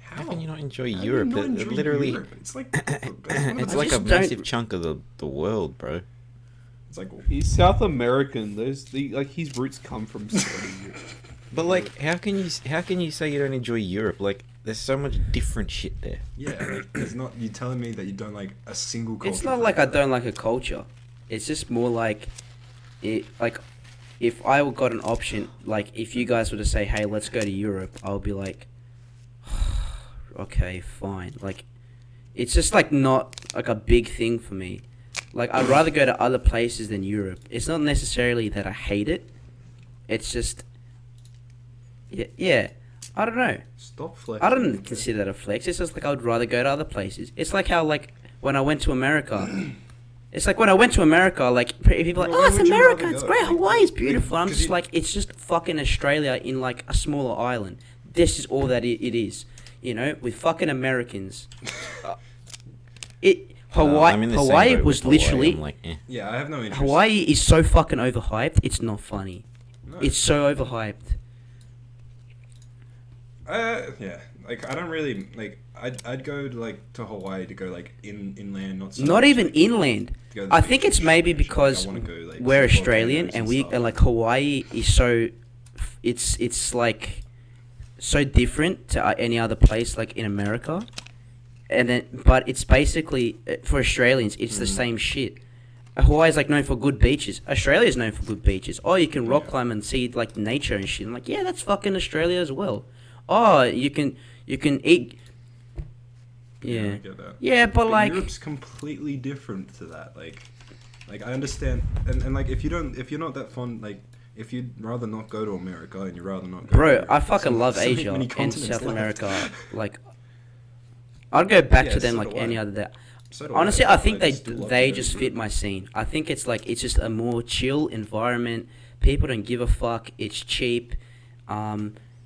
How can you not enjoy How do you Europe? not It enjoy literally, Europe? It's like it's I like a just massive don't- chunk of the world, bro. It's like He's South American. Like his roots come from Saudi. But like, how can you say you don't enjoy Europe? Like, there's so much different shit there. yeah, like it's not you telling me that you don't like a single culture. It's not like I don't like a culture. It's just more like, if I got an option, like if you guys were to say, hey, let's go to Europe, I'll be like, okay, fine. Like, it's just like not like a big thing for me. Like, I'd rather go to other places than Europe. It's not necessarily that I hate it. It's just, yeah, I don't know. Stop flexing. I don't consider that a flex. It's just like I would rather go to other places. It's like how like when I went to America. It's like when I went to America, like people are like, Well, oh, where it's would you America, rather it's go? great, Like, Hawaii is beautiful. I'm 'cause just you- like, it's just fucking Australia in like a smaller island. This is all that it is, with fucking Americans. Hawaii, I'm in the same Hawaii boat was with Hawaii. literally I'm like, eh. Yeah, I have no interest. Hawaii is so fucking overhyped. It's not funny. No. It's so overhyped. Yeah, like I don't really like. I'd go to Hawaii to go like inland, not so Not much, even like, inland. to go to the I think it's beach. maybe Like, because I wanna go, like, we're see Australian volcanoes and we stuff. and like Hawaii is so, it's like so different to any other place like in America, and then but it's basically for Australians it's the same shit. Hawaii's like known for good beaches. Australia's known for good beaches. Oh, you can rock Yeah. climb and see like nature and shit. I'm like, yeah, that's fucking Australia as well. Oh, you can eat. I Yeah. get that. Yeah, but like Europe's completely different to that. Like I understand, and like if you're not that fond, like if you'd rather not go to America and you'd rather not go. to Bro, Europe, I there's fucking so- love so Asia many and continents South left. America. Like, I'd go back Yeah, to them so like do any I. other day. So do Honestly, I think I'd still love to they go to just fit Europe. my scene. I think it's just a more chill environment. People don't give a fuck. It's cheap.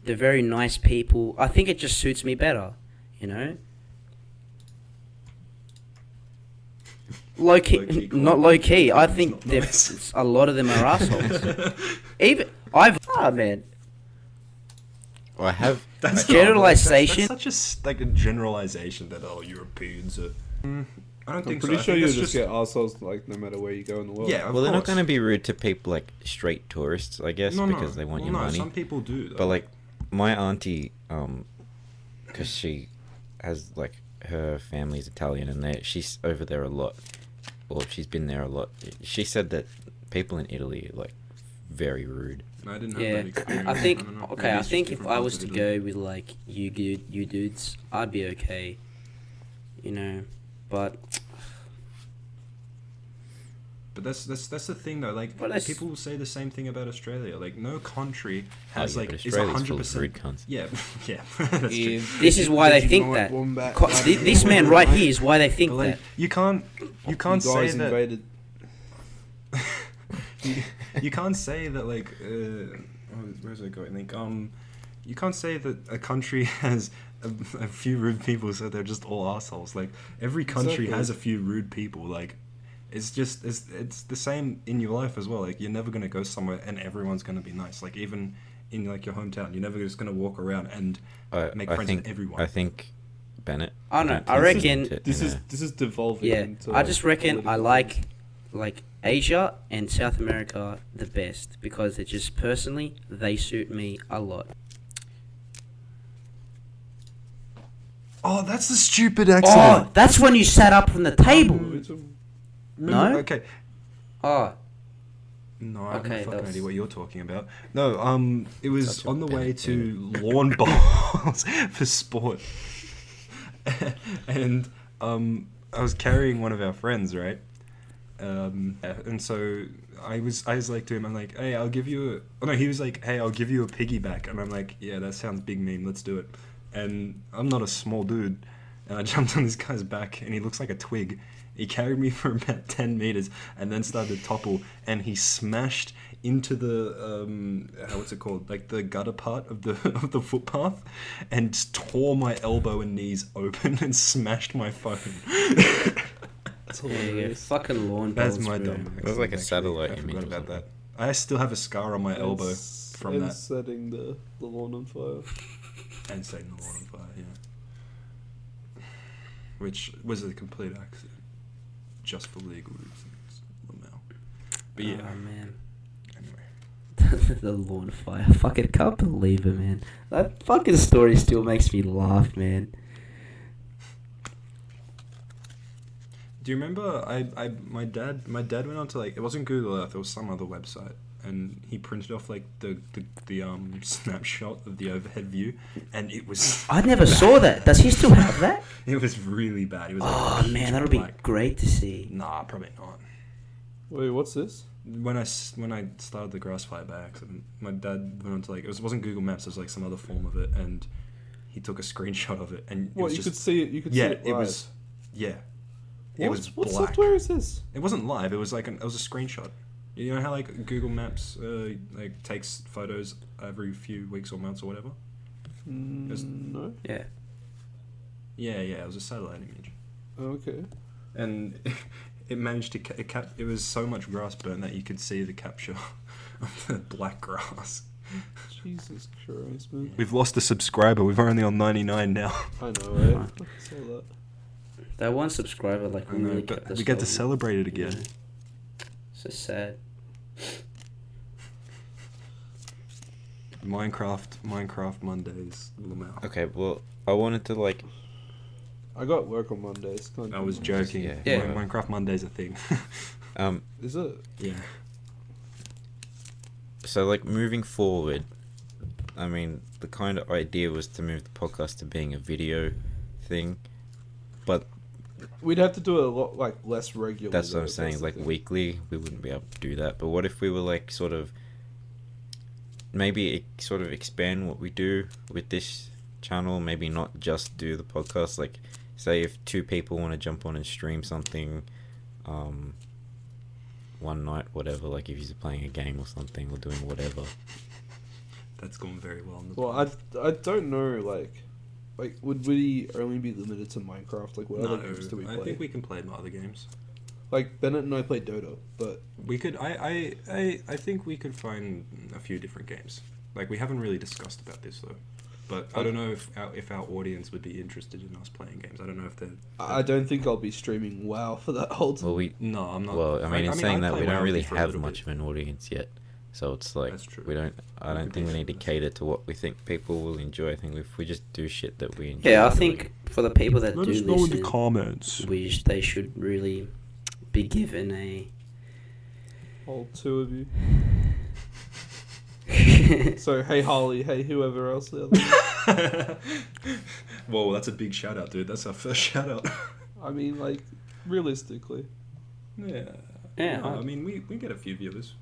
They're very nice people. I think it just suits me better. low key, Low-key not comment. low key. I It's think not nice. a lot of them are assholes. Even man. I have. That's Generalization. That's such a generalization that Europeans are. I don't I'm think pretty so. I sure think you'll that's just get assholes like no matter where you go in the world. Yeah, of Well, they're not course. going to be rude to people like straight tourists, I guess, because they want your money. Some people do. Though. But like my auntie, because she has like her family's Italian and she's over there a lot, or she's been there a lot. She said that people in Italy are like very rude. I didn't have Yeah, that experience. I think don't know. okay. Maybe I it's just think if different I parts was of to Italy. go with like you dudes, I'd be okay. You know, but But that's the thing though. Like But that's- people will say the same thing about Australia. Like no country Oh, has yeah, like but is Australia's full of 100%. rude cunts. Yeah, yeah. That's true. this is why they think that. This man right here is why they think But like that. you can't You say guys that. invaded. You can't say that like where's it going? Like you can't say that a country has a few rude people, so they're just all assholes. Like every country Exactly. has a few rude people. Like it's just it's the same in your life as well. Like you're never gonna go somewhere and everyone's gonna be nice. Like even in like your hometown, you're never just gonna walk around and make I friends think with everyone. I think Bennett. I don't know, think I he's reckon- into it This in is a- this is devolving. Yeah, into, I just reckon I political like Asia and South America the best because it just personally they suit me a lot. Oh, that's the stupid Oh, accent. that's when you sat up from the table. No? Okay. Oh, No, I have Okay, no fucking that's- idea what you're talking about. No, it was Such a on the way Bennett to lawn bowls for sport, and I was carrying one of our friends, right? And so I was like to him, I'm like, hey, I'll give you a. Oh no, he was like, hey, I'll give you a piggyback, and I'm like, yeah, that sounds big meme, let's do it. And I'm not a small dude, and I jumped on this guy's back, and he looks like a twig. He carried me for about 10 meters and then started to topple, and he smashed into the what's it called, like the gutter part of the of the footpath, and just tore my elbow and knees open and smashed my phone. That's yeah, yeah, hilarious. fucking lawn That's bowls, my bro. dumb. It was like a accident, satellite actually. I image forgot or about that. something. I still have a scar on my elbow And from and that. setting the lawn on fire. And setting the lawn on fire, yeah. Which was a complete accident. Just for legal reasons. Lamau. But yeah, Oh, man. anyway. The lawn fire. Fucking can't believe it, man. That fucking story still makes me laugh, man. Do you remember my dad went on to like, it wasn't Google Earth, it was some other website, and he printed off like the snapshot of the overhead view, and it was I never saw that. Does he still have that? it was really bad. It was Oh like man, that'll be black. great to see. Nah, probably not. Wait, what's this? When I started the grass fire by accident, my dad went on to like, it wasn't Google Maps, it was like some other form of it, and he took a screenshot of it, and it What, was you just, could see it? You could yeah, see it it live. was, yeah, it was What black. software is this? It wasn't live. It was like it was a screenshot. You know how like Google Maps like takes photos every few weeks or months or whatever. Just- No. Yeah. Yeah, it was a satellite image, Okay. and it managed to it was so much grass burnt that you could see the capture of the black grass. Jesus Christ, man. We've lost a subscriber. We're only on 99 now. I know, right? I saw that. That one subscriber, like, I know, really but kept us we get to going. celebrate it again. Yeah. So sad. Minecraft Mondays. Lamau. Okay, well, I wanted to like. I got work on Mondays. Can't I do was Mondays. joking. Yeah. Yeah. Minecraft Monday's a thing. Is it? Yeah. So like moving forward, I mean, the kind of idea was to move the podcast to being a video thing, but We'd have to do it a lot like less regularly. that's what I'm though, saying. the Like thing. weekly, we wouldn't be able to do that. But what if we were like sort of maybe sort of expand what we do with this channel? Maybe not just do the podcast. Like, say if two people want to jump on and stream something, one night, whatever. Like if you're playing a game or something or doing whatever. That's gone very well. In the Well, I don't know. Like would we only be limited to Minecraft? Like what other games do we play? I think we can play other games. Like Bennett and I play Dota, but We could. I think we could find a few different games. Like we haven't really discussed about this though. But I don't know if our audience would be interested in us playing games. I don't know if they're. I don't think I'll be streaming WoW for that whole time. Well, No, I'm not. Well, I mean, in saying I'd that, play we don't WoW really for a have little much bit. of an audience yet. So it's like That's true. we don't. I We don't could think be we need to honest. cater to what we think people will enjoy. I think if we just do shit that we enjoy. Yeah, I doing- think for the people that do listen, comments. they should really be given a. All two of you. So hey Harley, hey whoever else the other. Whoa, that's a big shout out, dude. That's our first shout out. I mean, like, realistically. Yeah. Yeah, No, I mean, we get a few viewers.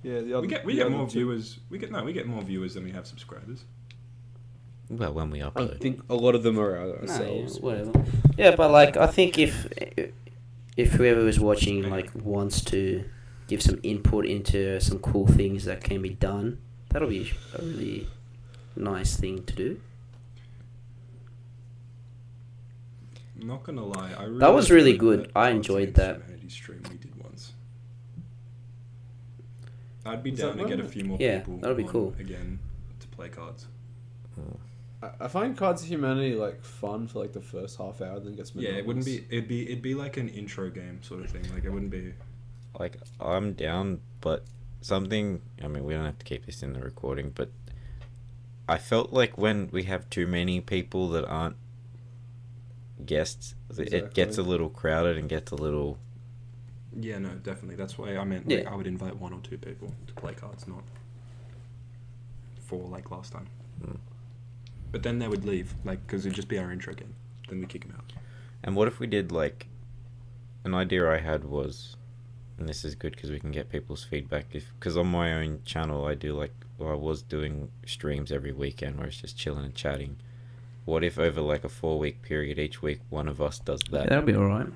Yeah, the other. We the get other more two- viewers. We get more viewers than we have subscribers. Well, when we I upload. think a lot of them are No, yeah, ourselves. whatever. Yeah, but like I think if whoever was watching like wants to give some input into some cool things that can be done, that'll be a really nice thing to do. I'm not gonna lie, I really That was really enjoyed good. that I Cards enjoyed Against that. Humanity stream we did once. I'd be Was down that to get a one? few more Yeah, people. that'd be on cool. again to play cards. I find Cards of Humanity like fun for like the first half hour, then gets Yeah, it wouldn't monotonous. be. It'd be like an intro game sort of thing. Like it wouldn't be. Like, I'm down, but something. I mean, we don't have to keep this in the recording, but I felt like when we have too many people that aren't guests, it gets a Exactly. little crowded and gets a little. Yeah, no, definitely. That's why I meant. Yeah. Like, I would invite 1 or 2 people to play cards, not 4 like last time. Mm. But then they would leave, like, because it'd just be our intro game. Then we kick them out. And what if we did like, an idea I had was, and this is good because we can get people's feedback. Because on my own channel I do like, well, I was doing streams every weekend where it's just chilling and chatting. What if over like a 4-week period, each week one of us does that? That'll be alright.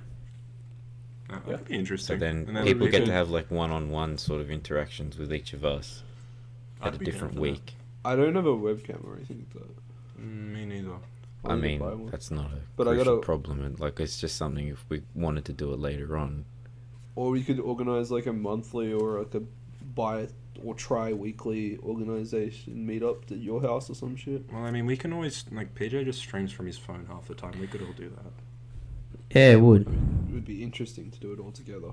That'd be interesting. So then And then people we get could- to have like one-on-one sort of interactions with each of us I'd at a be down different for that. week. I don't have a webcam or anything like that. Me neither. I need to mean, buy one. that's not a But I crucial gotta- problem. And like, it's just something if we wanted to do it later on. Or we could organize like a monthly or like a buy or try weekly organization meetup at your house or some shit. Well, I mean, we can always like PJ just streams from his phone half the time. We could all do that. Yeah, it would. It would be interesting to do it all together.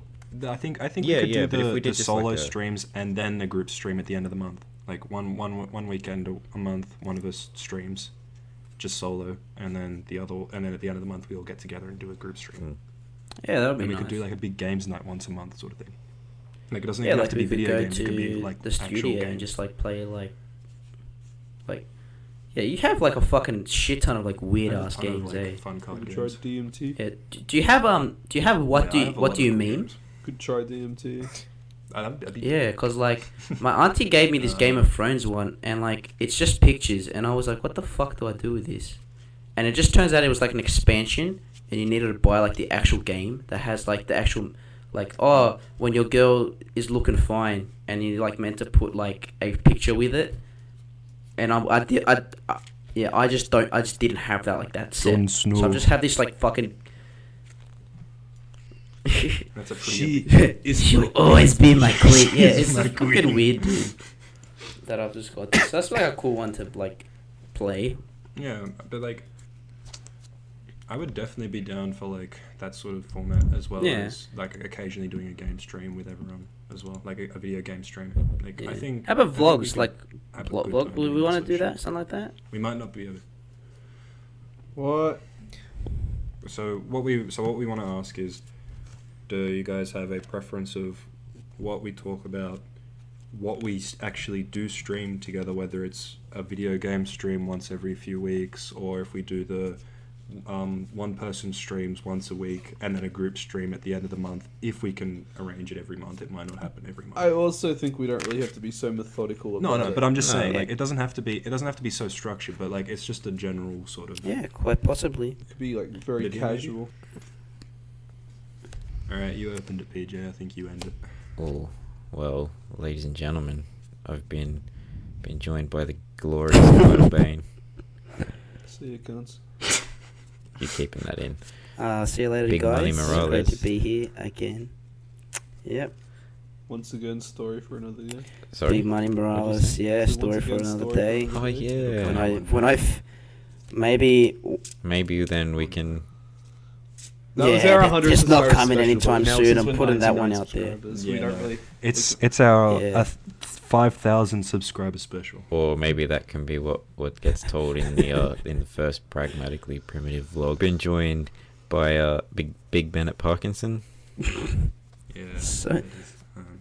I think Yeah, we could yeah, do but if the we did just solo like a- streams and then the group stream at the end of the month. Like one weekend a month, one of us streams, just solo, and then at the end of the month we all get together and do a group stream. Mm. Yeah, that'll be And we nice. could do like a big games night once a month sort of thing. Like it doesn't yeah, even like have to be we could video go games. It could be to like the actual studio games. and just like play like. Yeah, you have like a fucking shit ton of like weird I have a ass ton of, games, like, eh? fun card Could try games. DMT. Yeah. Do you have what Yeah, I have a lot of do you cool mean? games. Could try DMT. That'd be- Yeah, cause like my auntie gave me this Game of Thrones one, and like it's just pictures, and I was like, what the fuck do I do with this? And it just turns out it was like an expansion, and you needed to buy like the actual game that has like the actual, like when your girl is looking fine, and you like meant to put like a picture with it, and I just didn't have that like that set, Jon so I Snow. just have this like fucking. That's a pretty. She is She'll always be my queen. Yeah, it's My a fucking queen. weird dude that I've just got. So that's like a cool one to like play. Yeah, but like, I would definitely be down for like that sort of format as well Yeah. as like occasionally doing a game stream with everyone as well, like a video game stream. Like Yeah. I think. How about I think we vlogs? could Like have a vlog. good Would time we doing want to this do sort of that? Something like that? shit. We might not be able. what? So what we want to ask is, do you guys have a preference of what we talk about, what we actually do stream together, whether it's a video game stream once every few weeks, or if we do the one person streams once a week and then a group stream at the end of the month? If we can arrange it every month, it might not happen every month. I also think we don't really have to be so methodical about No, it. but I'm just No, saying, yeah. like, it doesn't have to be so structured, but like, it's just a general sort of. Yeah, quite possibly. It could be like very Video maybe? casual. All right, you opened it, PJ. I think you end it. Oh, well, ladies and gentlemen, I've been joined by the glorious Michael Bain. See you, cunts. You're keeping that in. See you later, Big guys. Money It's Morales. great to be here again. Yep. Once again, story for another day. Sorry. Big Money Morales. Yeah, So story once for again, another story for day. another Oh yeah. Maybe. Maybe then we can. That was our 100 it's not subscriber coming special, anytime but now soon. since I'm we're putting that 99 one out there. subscribers, Yeah, we don't no. really. It's our Yeah. 5,000 subscriber special. Or maybe that can be what gets told in the first pragmatically primitive vlog. Been joined by Big Bennett Parkinson. Yeah. So-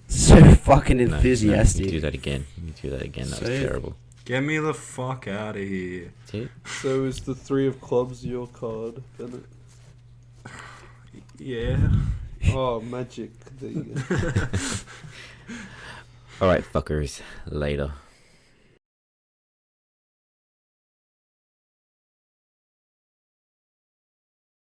So fucking No, enthusiastic. you do that again. That was So- terrible. Get me the fuck out of here. See? So is the 3 of clubs your card, Bennett? Yeah. Oh, magic. There you go. All right, fuckers. Later.